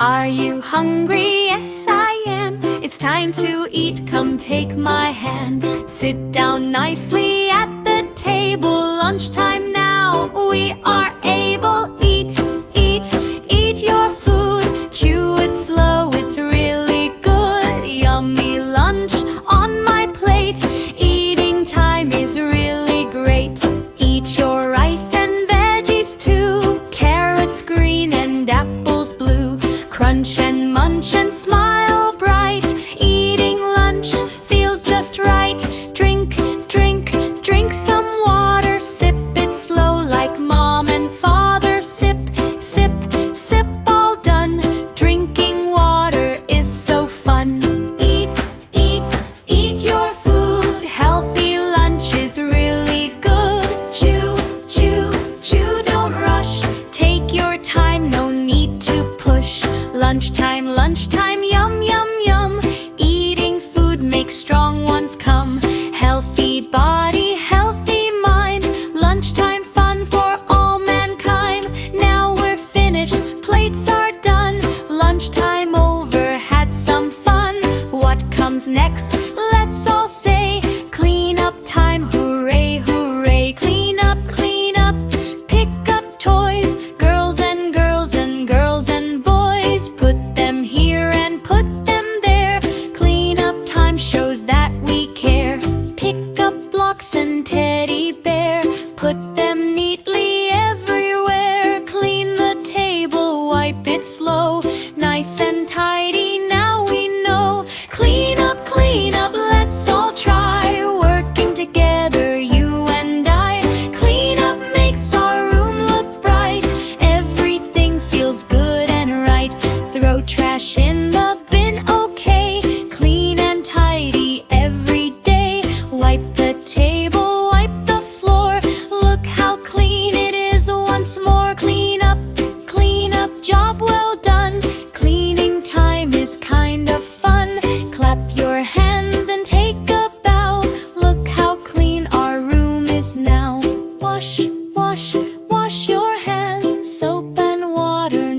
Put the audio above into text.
Are you hungry? Yes, I am. It's time to eat, come take my hand. Sit down nicely at the table. Lunchtime now, we are able. Eat, eat, eat your food. Chew it slow, it's really good. Yummy lunch on my plate. Eating time is really great. Eat your rice and veggies too. Carrots green and apples blue. Crunch and munch and smile bright. Eating lunch feels just right. Drink, drink, drink some water. Sip it slow like mom and father. Sip, sip, sip, all done. Drinking water is so fun. Eat, eat, eat your food. Healthy lunch is really good. Chew, chew, chew, don't rush. Take your time, no need to push. Lunchtime, lunchtime, yum, yum, yum. Eating food makes strong ones come. Healthy body, healthy mind. Lunchtime fun for all mankind. Now we're finished, plates are done. Lunchtime over, had some fun. What comes next? Let's all say, clean up time, hooray, hooray. Clean up, pick up toys. Girls and girls and girls and boys. Put them here and put them there. Clean up time shows that we care. Pick up blocks and teddy bear. Put